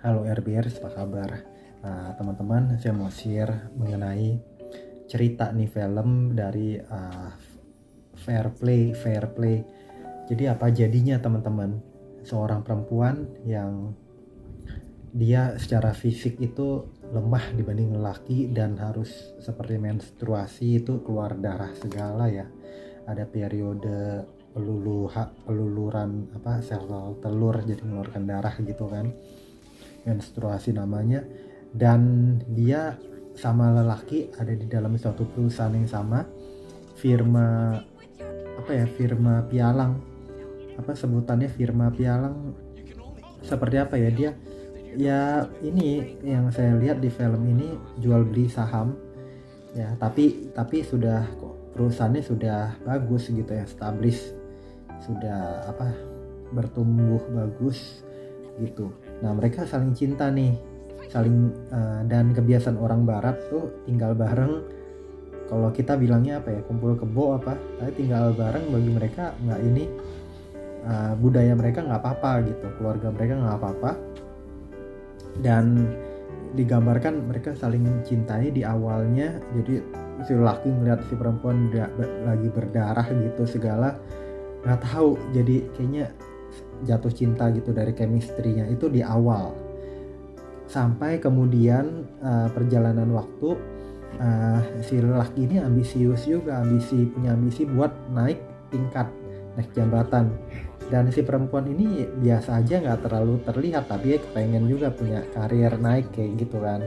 Halo RBers, apa kabar? Teman-teman, saya mau share mengenai cerita nih film dari Fair Play, Fair Play. Jadi apa jadinya teman-teman? Seorang perempuan yang dia secara fisik itu lemah dibanding lelaki dan harus seperti menstruasi itu keluar darah segala ya. Ada periode peluluran sel telur jadi mengeluarkan darah gitu kan, menstruasi namanya. Dan dia sama lelaki ada di dalam suatu perusahaan yang sama, firma firma pialang, sebutannya firma pialang, seperti apa ya, dia ya ini yang saya lihat di film ini jual beli saham ya, tapi sudah perusahaannya sudah bagus gitu ya, established, sudah bertumbuh bagus gitu. Nah, mereka saling cinta nih, dan kebiasaan orang barat tuh tinggal bareng. Kalau kita bilangnya kumpul kebo tapi tinggal bareng bagi mereka nggak ini, budaya mereka nggak apa-apa gitu, keluarga mereka nggak apa-apa. Dan digambarkan mereka saling mencintai di awalnya. Jadi si laki melihat si perempuan lagi berdarah gitu segala, nggak tahu, jadi kayaknya jatuh cinta gitu dari chemistry-nya itu di awal. Sampai kemudian perjalanan waktu, si lelaki ini ambisius juga, punya ambisi buat naik tingkat, naik jabatan. Dan si perempuan ini biasa aja, nggak terlalu terlihat, tapi pengen juga punya karir naik kayak gitu kan.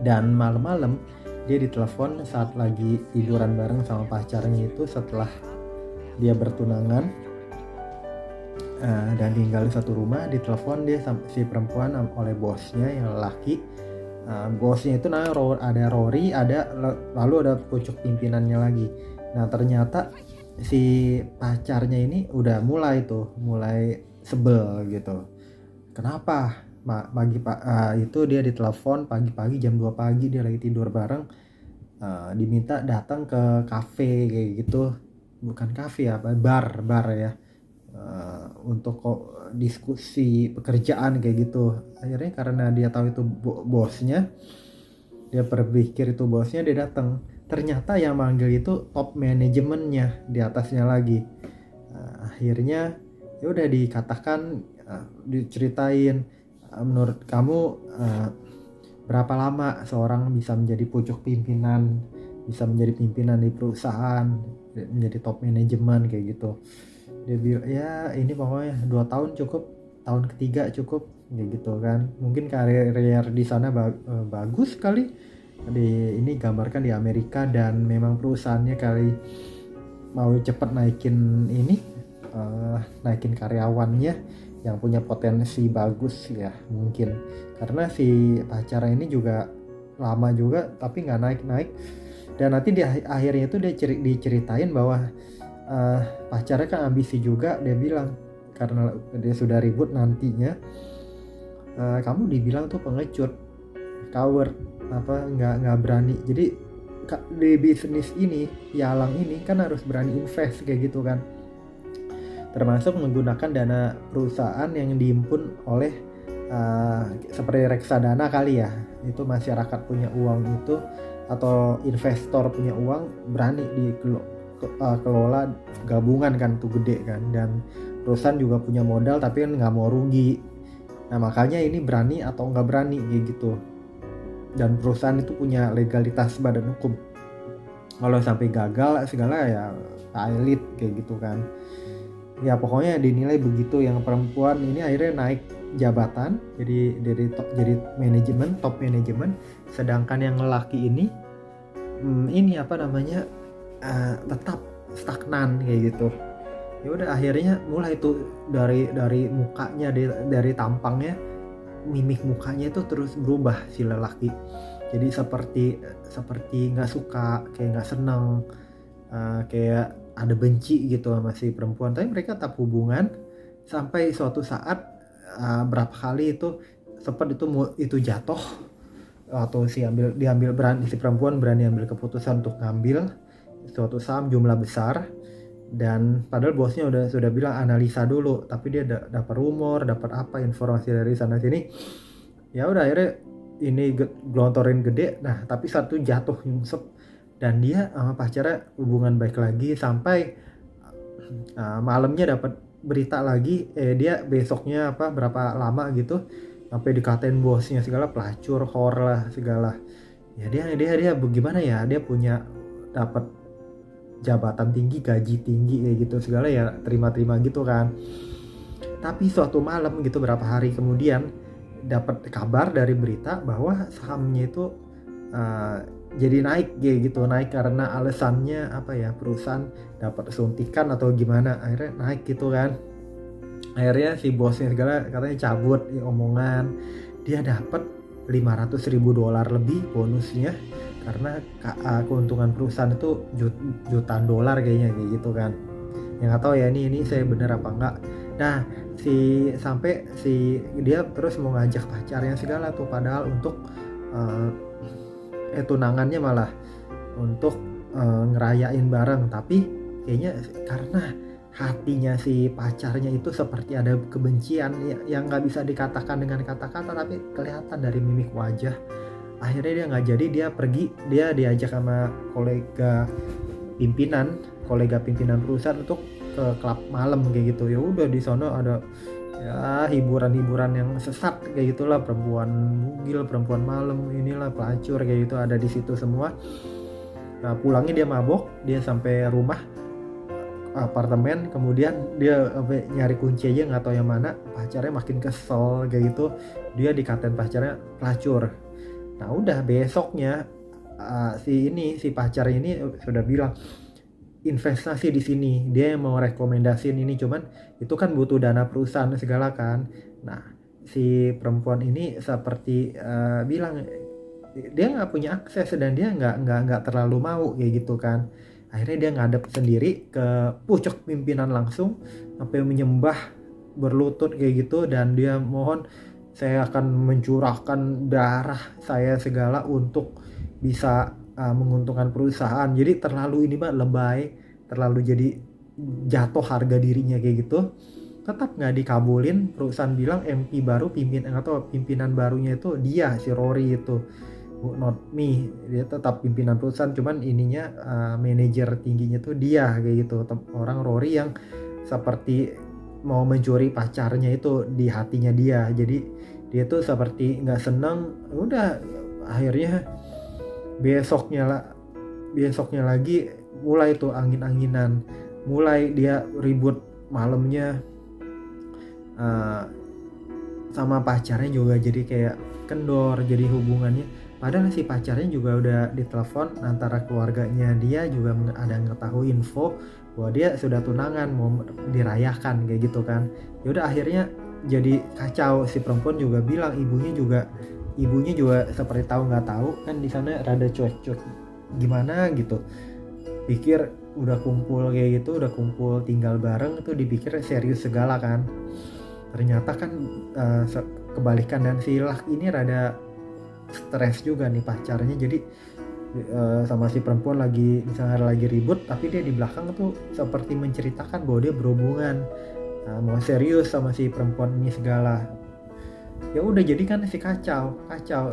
Dan malam-malam dia ditelepon saat lagi tiduran bareng sama pacarnya itu, setelah dia bertunangan dan tinggal di satu rumah. Ditelepon dia si perempuan oleh bosnya yang lelaki. Bosnya itu ada Rory, lalu ada pucuk pimpinannya lagi. Nah, ternyata si pacarnya ini udah mulai sebel gitu. Kenapa itu dia ditelepon pagi-pagi jam 2 pagi, dia lagi tidur bareng, diminta datang ke kafe kayak gitu, bukan kafe bar ya, untuk diskusi pekerjaan kayak gitu. Akhirnya karena dia tahu itu bosnya, dia berpikir itu bosnya, dia datang. Ternyata yang manggil itu top manajemennya di atasnya lagi. Akhirnya ya udah dikatakan, diceritain, menurut kamu berapa lama seorang bisa menjadi pucuk pimpinan, bisa menjadi pimpinan di perusahaan, menjadi top manajemen kayak gitu. Dia bilang ya ini pokoknya 2 tahun cukup, tahun ketiga cukup kayak gitu kan. Mungkin karir di sana bagus kali. Ini gambarkan di Amerika, dan memang perusahaannya kali mau cepet naikin karyawannya yang punya potensi bagus ya, mungkin karena si pacarnya ini juga lama juga tapi nggak naik. Dan nanti di akhirnya itu dia diceritain bahwa pacarnya kan ambisi juga. Dia bilang karena dia sudah ribut nantinya, kamu dibilang tuh pengecut, coward, nggak berani. Jadi di bisnis ini, pialang ini kan harus berani invest kayak gitu kan, termasuk menggunakan dana perusahaan yang dihimpun oleh seperti reksadana kali ya. Itu masyarakat punya uang itu, atau investor punya uang, berani kelola gabungan kan, tuh gede kan. Dan perusahaan juga punya modal tapi kan nggak mau rugi. Nah, makanya ini berani atau nggak berani kayak gitu. Dan perusahaan itu punya legalitas badan hukum. Kalau sampai gagal segala ya elit kayak gitu kan. Ya pokoknya dinilai begitu. Yang perempuan ini akhirnya naik jabatan, jadi top manajemen. Sedangkan yang lelaki ini tetap stagnan kayak gitu. Ya udah akhirnya mulai tuh dari mukanya, dari tampangnya, mimik mukanya itu terus berubah si lelaki. Jadi seperti nggak suka, kayak nggak seneng, kayak ada benci gitu sama si perempuan. Tapi mereka tetap hubungan sampai suatu saat, berapa kali itu sempat itu jatuh, atau si perempuan berani ambil keputusan untuk ngambil suatu saham jumlah besar. Dan padahal bosnya sudah bilang analisa dulu, tapi dia dapat rumor, dapat apa informasi dari sana sini. Ya udah akhirnya ini gelontorin gede. Nah tapi satu jatuh nyungsep, dan dia sama pacarnya hubungan baik lagi sampai malamnya dapat berita lagi, dia besoknya berapa lama gitu sampai dikatain bosnya segala pelacur, whore lah segala. Ya dia bagaimana ya, dia punya dapat jabatan tinggi, gaji tinggi kayak gitu segala, ya terima-terima gitu kan. Tapi suatu malam gitu berapa hari kemudian dapat kabar dari berita bahwa sahamnya itu jadi naik gitu, naik karena alasannya perusahaan dapat suntikan atau gimana, akhirnya naik gitu kan. Akhirnya si bosnya segala katanya cabut omongan, dia dapat $500,000 lebih bonusnya karena keuntungan perusahaan itu jutaan dolar kayaknya kayak gitu kan. Yang nggak tahu ya ini saya bener apa enggak. Nah sampai dia terus mau ngajak pacarnya segala tuh, padahal untuk tunangannya malah untuk ngerayain bareng, tapi kayaknya karena hatinya si pacarnya itu seperti ada kebencian yang nggak bisa dikatakan dengan kata-kata, tapi kelihatan dari mimik wajah. Akhirnya dia nggak jadi, dia pergi, dia diajak sama kolega pimpinan perusahaan untuk ke klub malam kayak gitu. Ya udah di sana ada ya hiburan yang sesat kayak gitulah, perempuan bugil, perempuan malam, inilah pelacur kayak gitu ada di situ semua. Nah pulangnya dia mabok, dia sampai rumah apartemen, kemudian dia nyari kunci aja nggak tahu yang mana, pacarnya makin kesel kayak gitu, dia dikatain pacarnya pelacur. Nah udah besoknya si pacar ini sudah bilang investasi di sini, dia yang mau rekomendasiin ini, cuman itu kan butuh dana perusahaan segala kan. Nah si perempuan ini seperti bilang dia nggak punya akses dan dia nggak terlalu mau kayak gitu kan. Akhirnya dia ngadep sendiri ke pucuk pimpinan langsung sampai menyembah berlutut kayak gitu, dan dia mohon, saya akan mencurahkan darah saya segala untuk bisa menguntungkan perusahaan. Jadi terlalu lebay, terlalu jadi jatuh harga dirinya kayak gitu. Tetap nggak dikabulin, perusahaan bilang MP baru, pimpinan barunya itu dia, si Rory itu, not me. Dia tetap pimpinan perusahaan, cuman ininya manajer tingginya tuh dia kayak gitu, orang Rory yang seperti mau mencuri pacarnya itu di hatinya dia. Jadi dia tuh seperti nggak seneng. Udah akhirnya besoknya lagi mulai tuh angin-anginan, mulai dia ribut malamnya sama pacarnya juga, jadi kayak kendor jadi hubungannya. Padahal si pacarnya juga udah ditelepon antara keluarganya, dia juga ada ngetahui info bahwa dia sudah tunangan, mau dirayakan kayak gitu kan. Yaudah akhirnya jadi kacau. Si perempuan juga bilang ibunya juga seperti tahu nggak tahu kan, di sana rada cuek-cuek gimana gitu. Pikir udah kumpul kayak gitu, udah kumpul tinggal bareng itu dipikir serius segala kan. Ternyata kan kebalikan, dan si Lak ini rada stres juga nih pacarnya. Jadi sama si perempuan lagi ribut, tapi dia di belakang tuh seperti menceritakan bahwa dia berhubungan mau serius sama si perempuan ini segala. Ya udah jadi kan si kacau,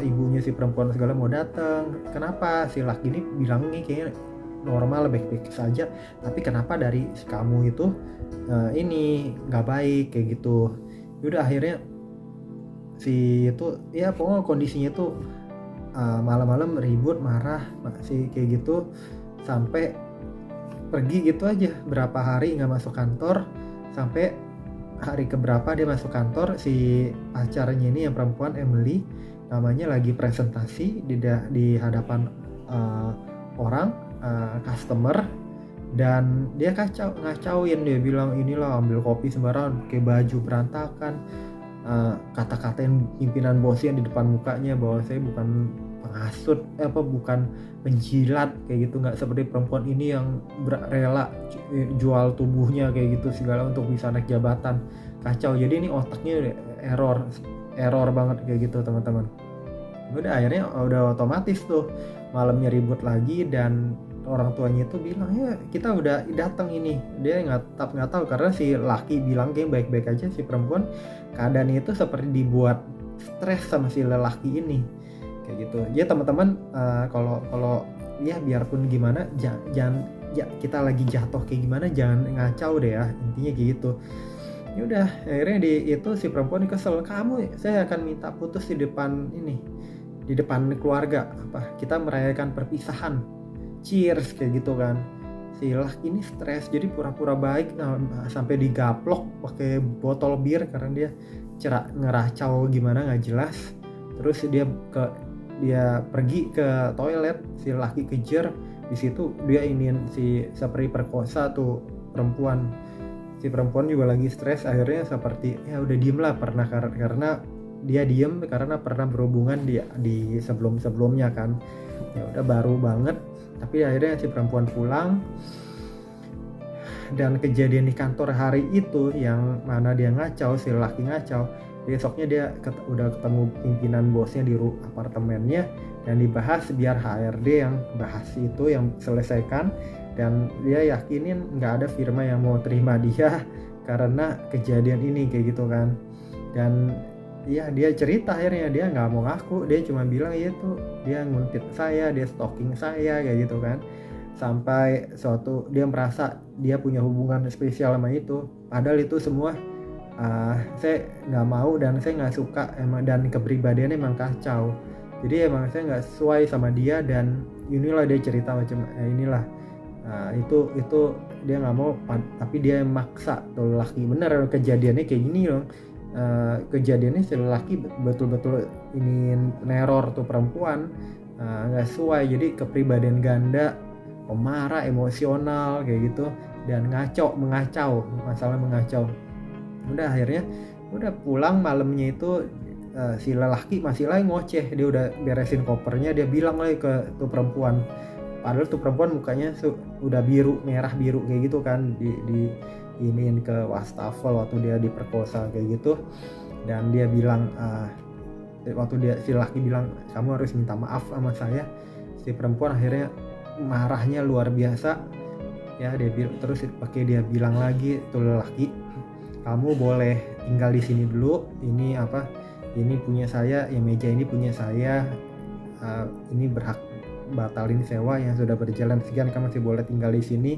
ibunya si perempuan segala mau datang. Kenapa si Lak ini bilangnya kayaknya normal, baik-baik saja, tapi kenapa dari kamu itu ini nggak baik kayak gitu. Yaudah akhirnya si itu ya pokoknya kondisinya tuh malam-malam ribut, marah masih kayak gitu, sampai pergi gitu aja berapa hari nggak masuk kantor. Sampai hari keberapa dia masuk kantor, si pacarnya ini yang perempuan Emily namanya lagi presentasi di hadapan orang customer, dan dia ngacauin, dia bilang inilah ambil kopi sembarangan, pakai baju berantakan, kata-katain pimpinan bosnya di depan mukanya bahwa saya bukan penghasut, bukan penjilat kayak gitu, nggak seperti perempuan ini yang rela jual tubuhnya kayak gitu segala untuk bisa naik jabatan. Kacau. Jadi ini otaknya error banget kayak gitu teman-teman. Udah akhirnya udah otomatis tuh malamnya ribut lagi, dan orang tuanya itu bilang ya kita udah datang ini, dia nggak tahu karena si laki bilang kayak baik-baik aja, si perempuan keadaannya itu seperti dibuat stres sama si lelaki ini kayak gitu. Ya teman-teman, kalau ya biarpun gimana jangan ya kita lagi jatuh kayak gimana jangan ngacau deh ya, intinya kayak gitu. Ya udah akhirnya itu si perempuan kesel, saya akan minta putus di depan keluarga, kita merayakan perpisahan, cheers kayak gitu kan. Si laki ini stres jadi pura-pura baik, sampai digaplok pakai botol bir karena dia ngeracau gimana nggak jelas. Terus dia pergi ke toilet, si laki kejar, di situ dia seperti perkosa tuh perempuan. Si perempuan juga lagi stres, akhirnya seperti ya udah diem lah, karena dia diem karena pernah berhubungan di sebelumnya kan. Ya udah baru banget, tapi akhirnya si perempuan pulang. Dan kejadian di kantor hari itu yang mana dia ngacau, si laki ngacau, besoknya dia udah ketemu pimpinan bosnya di apartemennya dan dibahas, biar HRD yang bahas itu, yang selesaikan. Dan dia yakinin nggak ada firma yang mau terima dia karena kejadian ini kayak gitu kan. Dan ya dia cerita akhirnya dia nggak mau ngaku, dia cuma bilang ya tuh dia nguntit saya, dia stalking saya kayak gitu kan. Sampai suatu dia merasa dia punya hubungan spesial sama itu, padahal itu semua saya nggak mau dan saya nggak suka emang, dan kepribadiannya emang kacau. Jadi emang saya nggak sesuai sama dia, dan inilah dia cerita macam inilah. Itu dia nggak mau, tapi dia maksa tuh laki. Bener kejadiannya kayak gini loh. Kejadiannya si laki betul-betul ini neror tuh perempuan, nggak sesuai. Jadi kepribadian ganda, pemarah, emosional kayak gitu, dan mengacau. Udah akhirnya udah pulang malamnya itu, si lelaki masih lagi ngoceh. Dia udah beresin kopernya, dia bilang lagi ke tuh perempuan, padahal tuh perempuan mukanya udah merah biru kayak gitu kan, di iniin ke wastafel waktu dia diperkosa kayak gitu. Dan dia bilang, si laki bilang kamu harus minta maaf sama saya, si perempuan akhirnya marahnya luar biasa ya. Terus dia bilang lagi tuh lelaki, kamu boleh tinggal di sini dulu, ini punya saya, ya meja ini punya saya, ini berhak batalin sewa yang sudah berjalan sekian, kamu masih boleh tinggal di sini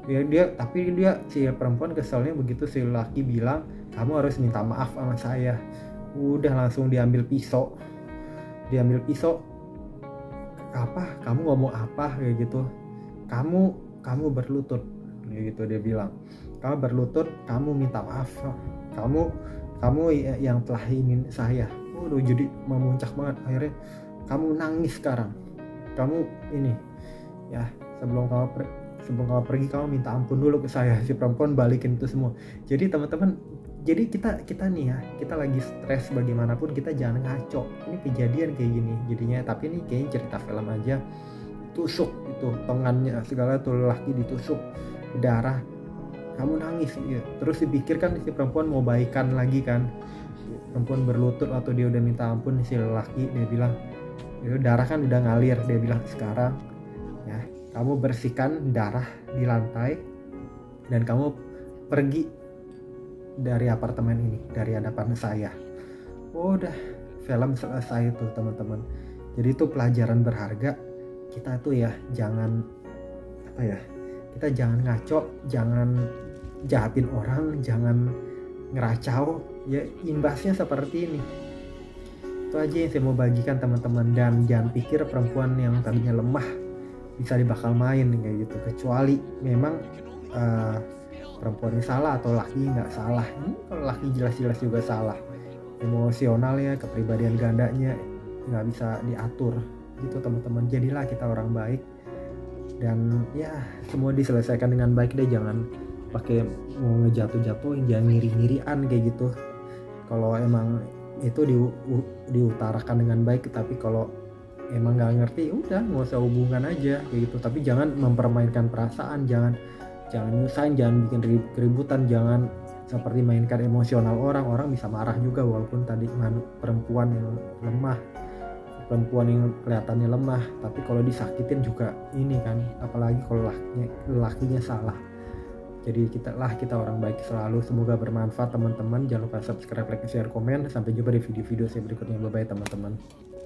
ya. Tapi si perempuan keselnya begitu si laki bilang kamu harus minta maaf sama saya, udah langsung diambil pisau, kamu ngomong apa kayak gitu, kamu berlutut kayak gitu. Dia bilang kamu berlutut, kamu minta maaf, kamu yang telah ingin saya. Udah jadi memuncak banget. Akhirnya kamu nangis sekarang, kamu ini ya, sebelum kamu pergi kamu minta ampun dulu ke saya. Si perempuan balikin itu semua. Jadi teman-teman, jadi kita nih ya, kita lagi stres bagaimanapun kita jangan ngaco. Ini kejadian kayak gini jadinya, tapi ini kayaknya cerita film aja. Tusuk itu tangannya segala tuh, laki ditusuk berdarah, kamu nangis ya. Terus dipikirkan si perempuan mau baikan lagi kan, perempuan berlutut atau dia udah minta ampun. Si laki dia bilang darah kan udah ngalir, dia bilang sekarang ya kamu bersihkan darah di lantai dan kamu pergi dari apartemen ini, dari hadapan saya. Udah, film selesai tuh teman-teman. Jadi itu pelajaran berharga. Kita tuh ya jangan kita jangan ngaco, jangan jahatin orang, jangan ngeracau ya, imbasnya seperti ini. Itu aja yang saya mau bagikan teman-teman. Dan jangan pikir perempuan yang tadinya lemah bisa dibakal main kayak gitu, kecuali memang perempuannya salah atau laki nggak salah. Ini kalau laki jelas-jelas juga salah, emosionalnya, kepribadian gandanya nggak bisa diatur gitu teman-teman. Jadilah kita orang baik, dan ya semua diselesaikan dengan baik deh. Jangan pakai mau ngejatuh-jatuhin, jangan ngiri-ngirian kayak gitu. Kalau emang itu diutarakan dengan baik, tapi kalau emang nggak ngerti udah nggak usah hubungan aja kayak gitu. Tapi jangan mempermainkan perasaan, jangan nyusahin, jangan bikin keributan, jangan seperti mainkan emosional orang bisa marah juga walaupun tadi perempuan yang lemah perempuan yang kelihatannya lemah, tapi kalau disakitin juga ini kan, apalagi kalau lakinya salah. Jadi kita orang baik selalu. Semoga bermanfaat teman-teman. Jangan lupa subscribe, like, share, komen. Sampai jumpa di video-video saya berikutnya. Bye bye teman-teman.